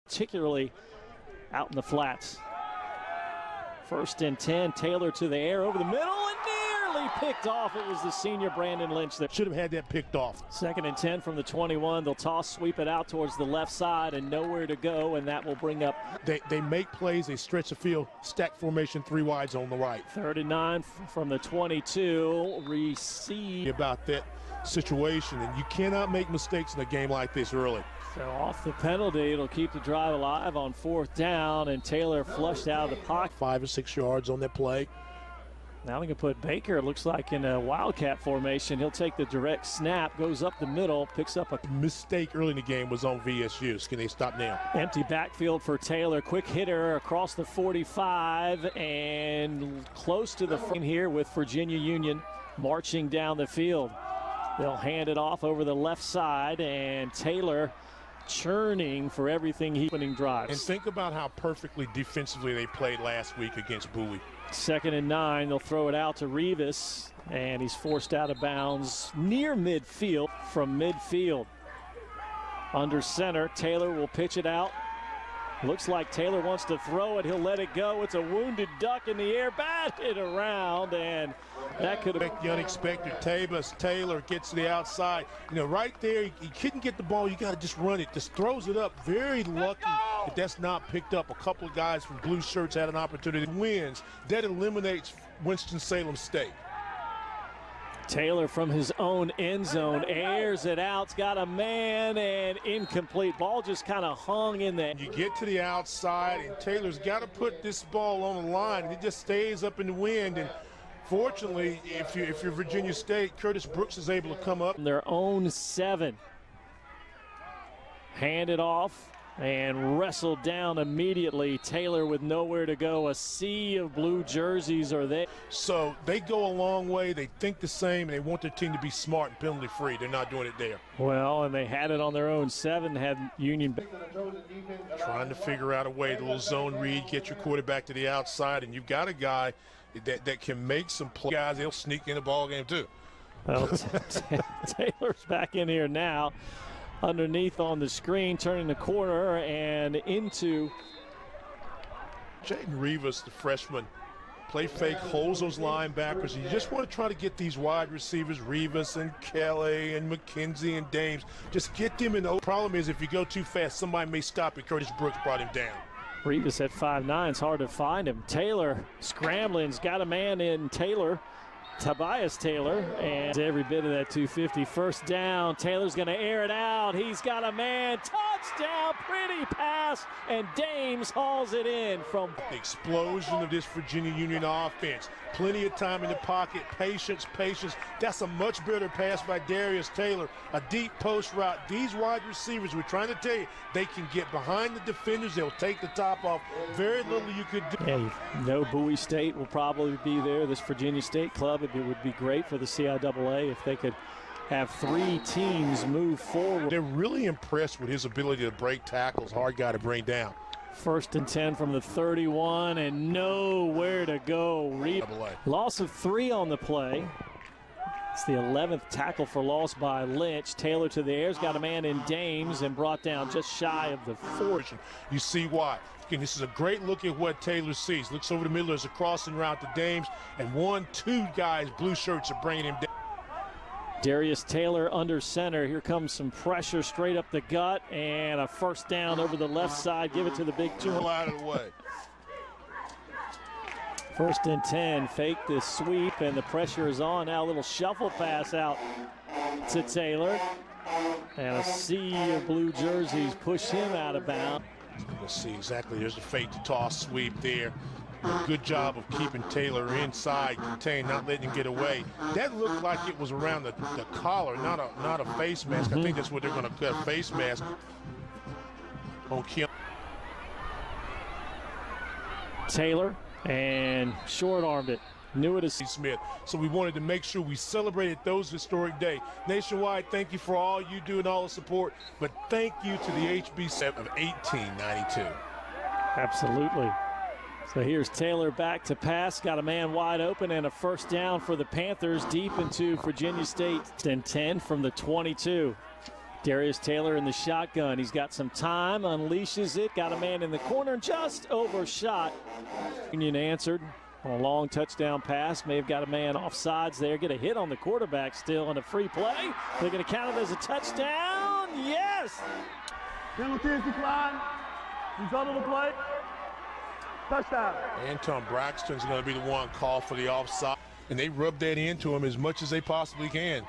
particularly out in the flats. 1st and 10, Taylor to the air over the middle and nearly picked off. It was the senior Brandon Lynch that should have had that picked off. 2nd and 10 from the 21. They'll toss, sweep it out towards the left side and nowhere to go, and that will bring up. They make plays, they stretch the field, stack formation, 3 wides on the right. 3rd and 9 from the 22. Receive. About that situation, and you cannot make mistakes in a game like this early. So off the penalty, it'll keep the drive alive on 4th down, and Taylor flushed out of the pocket. 5 or 6 yards on that play. Now they can put Baker, it looks like, in a wildcat formation. He'll take the direct snap, goes up the middle, picks up a mistake early in the game was on VSU. Can they stop now? Empty backfield for Taylor. Quick hitter across the 45 and close to the front here with Virginia Union marching down the field. They'll hand it off over the left side, and Taylor churning for everything he opening drives. And think about how perfectly defensively they played last week against Bowie. 2nd and 9, they'll throw it out to Rivas, and he's forced out of bounds near midfield. From midfield under center, Taylor will pitch it out. Looks like Taylor wants to throw it. He'll let it go. It's a wounded duck in the air, batted around, and that could have been the unexpected. Taylor gets to the outside. You know, right there, he couldn't get the ball. You got to just run it. Just throws it up. Very lucky that that's not picked up. A couple of guys from blue shirts had an opportunity. Wins. That eliminates Winston-Salem State. Taylor from his own end zone airs it out. It's got a man and incomplete. Ball just kind of hung in there. You get to the outside, and Taylor's got to put this ball on the line, and it just stays up in the wind. And fortunately, if you're Virginia State, Curtis Brooks is able to come up. Their own 7. Hand it off and wrestled down immediately. Taylor with nowhere to go. A sea of blue jerseys are there. So they go a long way. They think the same, and they want their team to be smart and penalty free. They're not doing it there. Well, and they had it on their own 7, had Union trying to figure out a way. The little zone read, get your quarterback to the outside, and you've got a guy that can make some plays. Guys, they'll sneak in the ball game too. Well, Taylor's back in here now. Underneath on the screen, turning the corner and into Jaden Rivas, the freshman. Play fake, holds those linebackers. You just want to try to get these wide receivers, Rivas and Kelly and McKenzie and Dames. Just get them in. The problem is if you go too fast, somebody may stop you. Curtis Brooks brought him down. Rivas at 5'9", it's hard to find him. Taylor scrambling's got a man in Taylor. Tobias Taylor, and every bit of that 250. 1st down, Taylor's going to air it out. He's got a man. Touchdown, pretty pass, and Dames hauls it in from the explosion of this Virginia Union offense. Plenty of time in the pocket, patience. That's a much better pass by Darius Taylor. A deep post route. These wide receivers, we're trying to tell you, they can get behind the defenders. They'll take the top off. Very little you could do. Yeah, you know Bowie State will probably be there. This Virginia State club, it would be great for the CIAA if they could have 3 teams move forward. They're really impressed with his ability to break tackles. Hard guy to bring down. 1st and 10 from the 31 and nowhere to go. Loss of 3 on the play. It's the 11th tackle for loss by Lynch. Taylor to the air's got a man in Dames and brought down just shy of the 4. You see why. Again, this is a great look at what Taylor sees. Looks over the middle, there's a crossing route to Dames, and 1-2 guys, blue shirts, are bringing him down. Darius Taylor under center. Here comes some pressure straight up the gut, and a 1st down over the left side. Give it to the big 2. Out of the way. 1st and 10. Fake the sweep, and the pressure is on. Now a little shuffle pass out to Taylor. And a sea of blue jerseys push him out of bounds. Let's see exactly. There's a fake to toss sweep there. Good job of keeping Taylor inside, contained, not letting him get away. That looked like it was around the collar, not a face mask. I think that's what they're going to cut, face mask on Kim. Taylor and short-armed it. Knew it as Smith. So we wanted to make sure we celebrated those historic day. Nationwide, thank you for all you do and all the support, but thank you to the HBC of 1892. Absolutely. So here's Taylor back to pass, got a man wide open and a 1st down for the Panthers deep into Virginia State. And 10 from the 22. Darius Taylor in the shotgun. He's got some time, unleashes it, got a man in the corner, just overshot. Union answered on a long touchdown pass. May have got a man off sides there, get a hit on the quarterback still on a free play. They're going to count it as a touchdown. Yes! Penalty is declined. Result of the play. Touchdown. Anton Braxton's going to be the one called for the offside, and they rub that into him as much as they possibly can.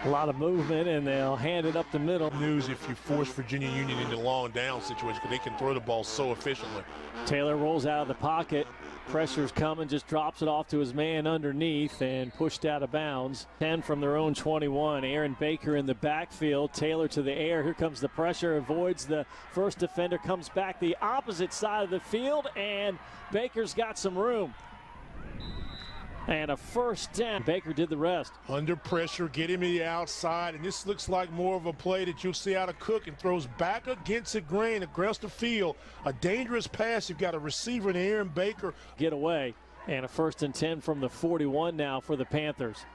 A lot of movement, and they'll hand it up the middle. News if you force Virginia Union into long down situation, because they can throw the ball so efficiently. Taylor rolls out of the pocket. Pressure's coming, just drops it off to his man underneath and pushed out of bounds. 10 from their own 21. Aaron Baker in the backfield. Taylor to the air. Here comes the pressure. Avoids the first defender. Comes back the opposite side of the field, and Baker's got some room. And a first down. Baker did the rest. Under pressure, get him to the outside, and this looks like more of a play that you'll see out of Cook, and throws back against the grain across the field. A dangerous pass. You've got a receiver in Aaron Baker. Get away, and a 1st and 10 from the 41 now for the Panthers.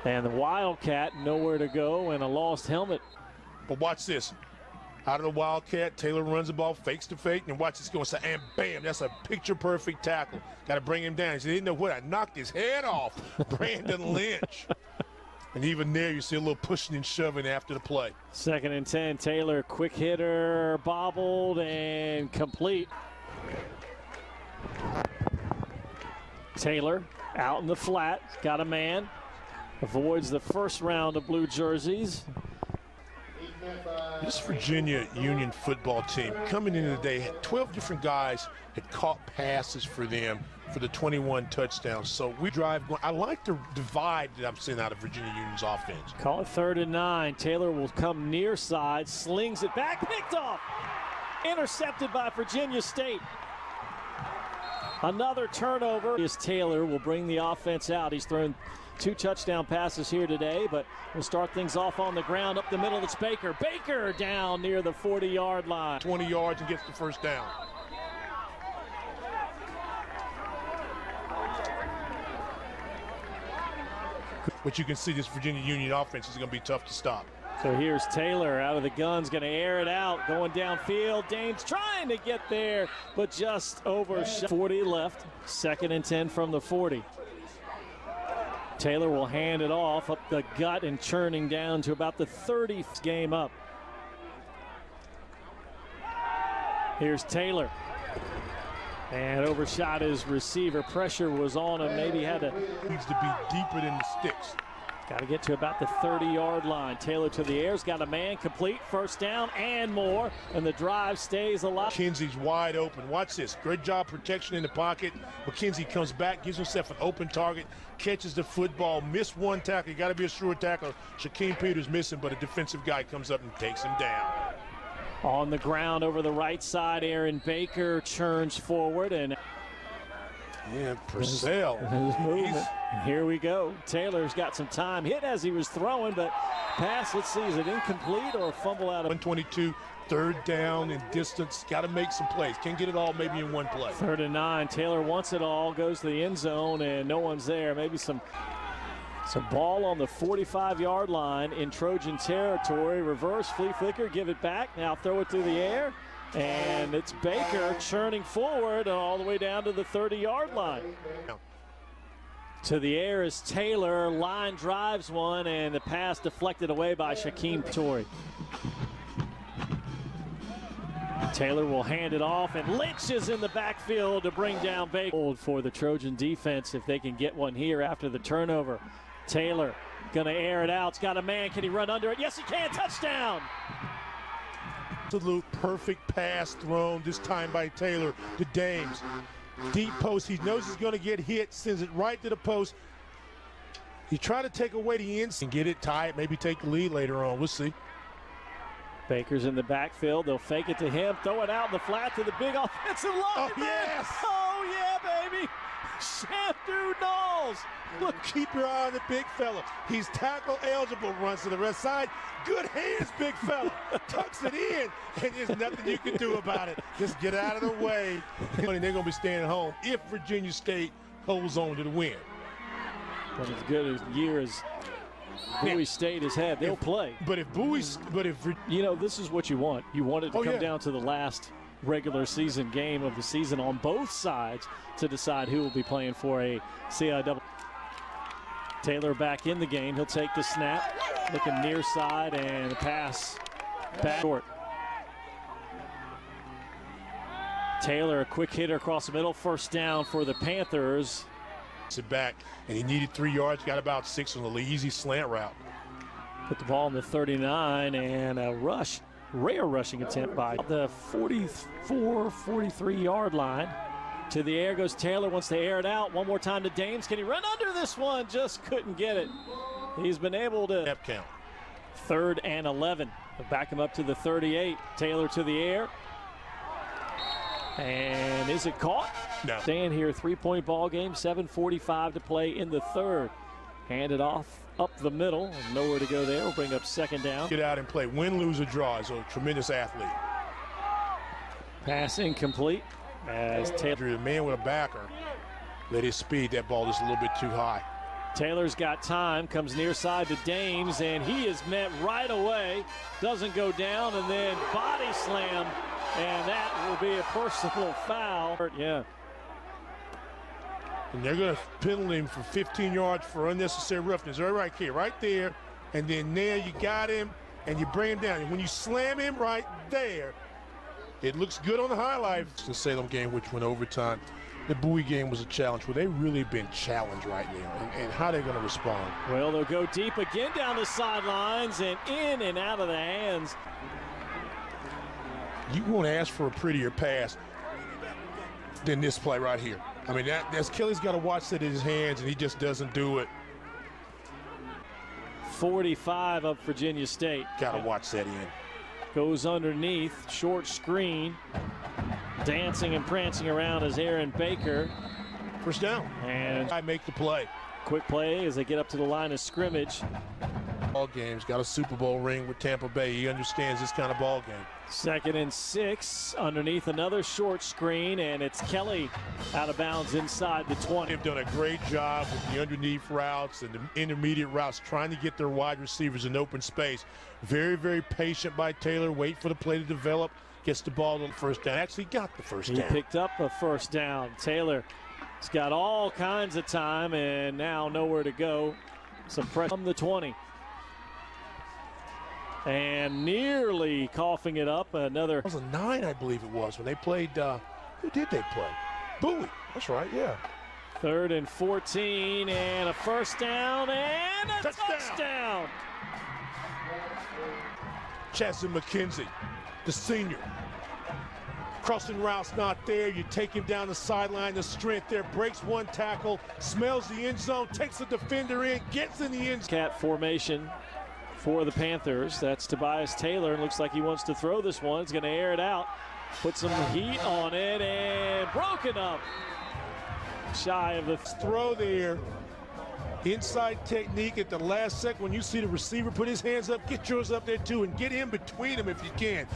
And the Wildcat nowhere to go, and a lost helmet. But watch this. Out of the Wildcat, Taylor runs the ball, fakes the fake, and watch this go inside, and bam, that's a picture-perfect tackle. Got to bring him down. He said, didn't know what, I knocked his head off. Brandon Lynch. And even there, you see a little pushing and shoving after the play. 2nd and 10, Taylor, quick hitter, bobbled, and complete. Taylor out in the flat, got a man, avoids the first round of blue jerseys. This Virginia Union football team coming into the day had 12 different guys had caught passes for them for the 21 touchdowns. So we drive. I like the vibe that I'm seeing out of Virginia Union's offense. Call it 3rd and 9. Taylor will come near side, slings it back, picked off, intercepted by Virginia State. Another turnover. Taylor will bring the offense out. He's thrown 2 touchdown passes here today, but we'll start things off on the ground up the middle. It's Baker. Baker down near the 40-yard line. 20 yards and gets the first down. But you can see this Virginia Union offense is going to be tough to stop. So here's Taylor out of the guns, going to air it out, going downfield. Danes trying to get there, but just overshot. 40 left, 2nd and 10 from the 40. Taylor will hand it off up the gut and churning down to about the 30th game up. Here's Taylor. And overshot his receiver. Pressure was on him. Maybe had to. Needs to be deeper than the sticks. Got to get to about the 30-yard line. Taylor to the air's got a man, complete, first down and more, and the drive stays alive. McKenzie's wide open. Watch this. Great job protection in the pocket. McKenzie comes back, gives himself an open target, catches the football, missed one tackle. You got to be a sure tackler. Shaquem Peters missing, but a defensive guy comes up and takes him down. On the ground over the right side, Aaron Baker churns forward, and yeah, Purcell. Here we go. Taylor's got some time. Hit as he was throwing, but pass, let's see, is it incomplete or a fumble out of 122, 3rd down and distance. Got to make some plays. Can't get it all maybe in one play. 3rd and 9. Taylor wants it all, goes to the end zone, and no one's there. Maybe some ball on the 45-yard line in Trojan territory. Reverse, flea flicker, give it back. Now throw it through the air. And it's Baker churning forward all the way down to the 30-yard line. To the air is Taylor. Line drives one, and the pass deflected away by Shaquem Tory. Taylor will hand it off, and Lynch is in the backfield to bring down Baker. For the Trojan defense, if they can get one here after the turnover. Taylor gonna air it out. It's got a man. Can he run under it? Yes, he can. Touchdown. Absolute perfect pass thrown this time by Taylor to Dames. Deep post. He knows he's going to get hit. Sends it right to the post. He tried to take away the inside and get it, tie it, maybe take the lead later on. We'll see. Baker's in the backfield. They'll fake it to him. Throw it out in the flat to the big offensive line. Oh, yes. Oh, yeah, baby. Shamdu Knowles. Look, keep your eye on the big fella. He's tackle eligible, runs to the rest side. Good hands, big fella. Tucks it in, and there's nothing you can do about it. Just get out of the way. They're going to be staying home if Virginia State holds on to the win. But as good a year as Bowie stayed his head. They'll play. But if You know, this is what you want. You want it to come down to the last regular season game of the season on both sides to decide who will be playing for a CIW. Taylor back in the game. He'll take the snap, looking near side, and the pass back short. Taylor, a quick hitter across the middle, first down for the Panthers. Sit back, and he needed 3 yards, got about 6 on the easy slant route. Put the ball in the 39, and a rush, rare rushing attempt by the 44, 43-yard line. To the air goes Taylor, wants to air it out. One more time to Dames. Can he run under this one? Just couldn't get it. He's been able to. Step count. 3rd and 11. They'll back him up to the 38. Taylor to the air. And is it caught? No. Staying here, 3-point ball game, 7:45 to play in the 3rd. Handed off up the middle, nowhere to go there. We'll bring up 2nd down. Get out and play. Win, lose, or draw. Is a tremendous athlete. Pass incomplete as Taylor. The man with a backer let his speed. That ball is a little bit too high. Taylor's got time, comes near side to Dames, and he is met right away. Doesn't go down, and then body slam, and that will be a personal foul. Yeah. And they're going to penalty him for 15 yards for unnecessary roughness. Right here, right there. And then there you got him, and you bring him down. And when you slam him right there, it looks good on the highlights. The Salem game, which went overtime. The Bowie game was a challenge. Well, they've really been challenged right now. And how they're going to respond. Well, they'll go deep again down the sidelines and in and out of the hands. You won't ask for a prettier pass than this play right here. I mean, that's Kelly's got to watch that in his hands, and he just doesn't do it. 45 of Virginia State. Got to watch that in. Goes underneath, short screen. Dancing and prancing around is Aaron Baker. First down. And I make the play. Quick play as they get up to the line of scrimmage. Ball games, got a Super Bowl ring with Tampa Bay. He understands this kind of ball game. 2nd and 6, underneath another short screen, and it's Kelly out of bounds inside the 20. They've done a great job with the underneath routes and the intermediate routes, trying to get their wide receivers in open space. Very, very patient by Taylor. Wait for the play to develop. Gets the ball on the first down. Actually got the first down. He picked up a first down. Taylor's got all kinds of time, and now nowhere to go. Some pressure from the 20. And nearly coughing it up. Another. It was a 9, I believe it was, when they played. Who did they play? Bowie. That's right, yeah. 3rd and 14, and a first down, and a touchdown. Chasson McKenzie, the senior. Crossing route's not there. You take him down the sideline. The strength there. Breaks one tackle. Smells the end zone. Takes the defender in. Gets in the end zone. Cat formation for the Panthers. That's Tobias Taylor. Looks like he wants to throw this one. He's going to air it out. Put some heat on it and broken up. Shy of the throw there. Inside technique at the last second. When you see the receiver put his hands up, get yours up there too and get in between them if you can.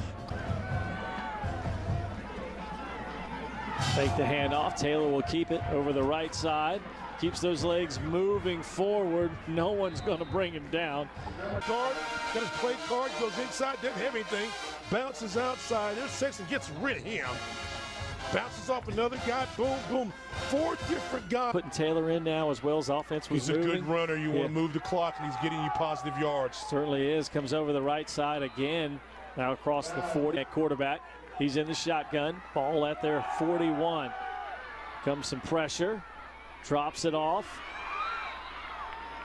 Take the handoff. Taylor will keep it over the right side. Keeps those legs moving forward. No one's going to bring him down. Guard, got his play card, goes inside, doesn't have anything. Bounces outside. There's Sexton, gets rid of him. Bounces off another guy. Boom, boom. 4 different guys. Putting Taylor in now as well as offense was moving. He's a good runner. You want to move the clock, and he's getting you positive yards. Certainly is. Comes over the right side again. Now across the 40 at quarterback. He's in the shotgun. Ball at their 41. Comes some pressure. Drops it off.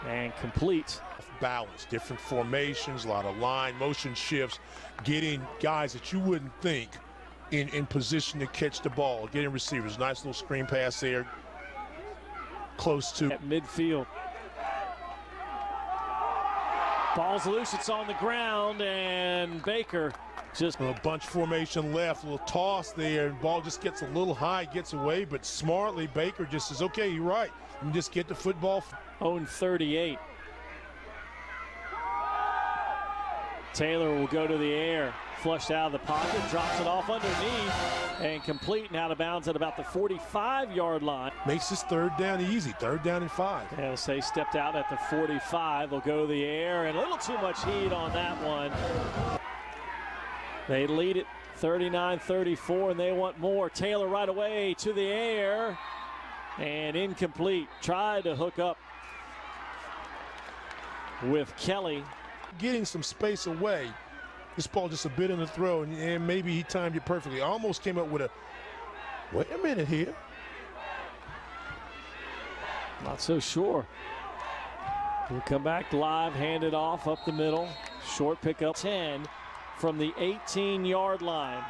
And complete. Balance, different formations, a lot of line, motion shifts, getting guys that you wouldn't think in position to catch the ball, getting receivers. Nice little screen pass there. Close to at midfield. Ball's loose, it's on the ground, and Baker just a bunch formation left, a little toss there, and ball just gets a little high, gets away, but smartly Baker just says, okay, you're right, and just get the football. Own 38. Taylor will go to the air, flushed out of the pocket, drops it off underneath, and complete and out of bounds at about the 45-yard line. Makes this third down easy, 3rd down and 5. Yeah, say stepped out at the 45. They'll go to the air, and a little too much heat on that one. They lead it 39-34, and they want more. Taylor right away to the air, and incomplete. Tried to hook up with Kelly. Getting some space away. This ball just a bit in the throw, and maybe he timed it perfectly. Almost came up with a, wait a minute here. Not so sure. We'll come back live, hand it off up the middle. Short pickup, 10 from the 18-yard line.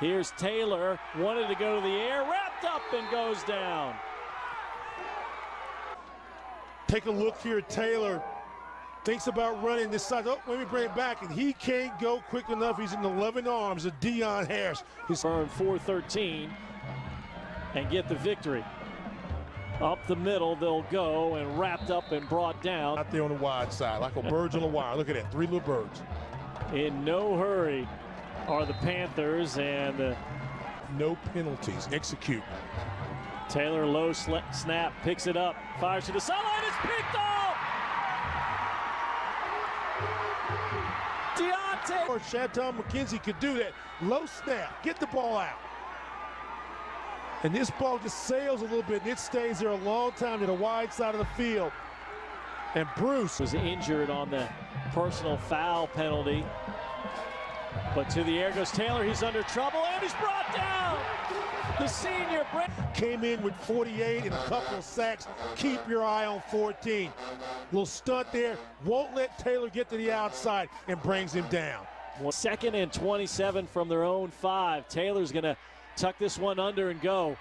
Here's Taylor, wanted to go to the air, wrapped up and goes down. Take a look here at Taylor. Thinks about running this side. Oh, let me bring it back, and he can't go quick enough. He's in the loving arms of Deion Harris. His burn 4-13 and get the victory. Up the middle, they'll go, and wrapped up and brought down. Out there on the wide side, like a birds on a wire. Look at that, 3 little birds. In no hurry are the Panthers, and no penalties. Execute. Taylor low snap, picks it up, fires to the sideline, it's picked off! Deontay! Or Chantel McKenzie could do that. Low snap, get the ball out. And this ball just sails a little bit, and it stays there a long time to the wide side of the field. And Bruce was injured on the personal foul penalty. But to the air goes Taylor, he's under trouble, and he's brought down! The senior came in with 48 and a couple of sacks. Keep your eye on 14. Little stunt there, won't let Taylor get to the outside, and brings him down. 2nd and 27 from their own 5. Taylor's gonna tuck this one under and go.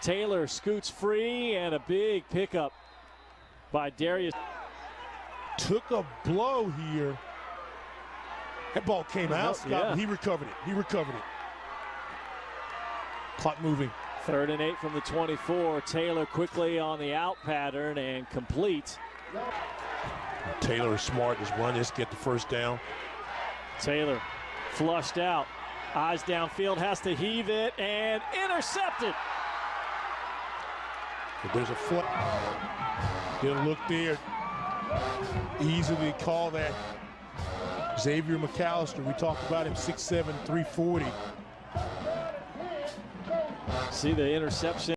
Taylor scoots free, and a big pickup by Darius. Took a blow here. That ball came out, Scott, yeah. But he recovered it. He recovered it. Clock moving. 3rd and 8 from the 24. Taylor quickly on the out pattern and complete. Taylor is smart. Just run this, get the 1st down. Taylor flushed out. Eyes downfield, has to heave it, and intercepted. But there's a foot. Didn't look there. Easily call that. Xavier McAllister, we talked about him, 6'7", 340. See the interception.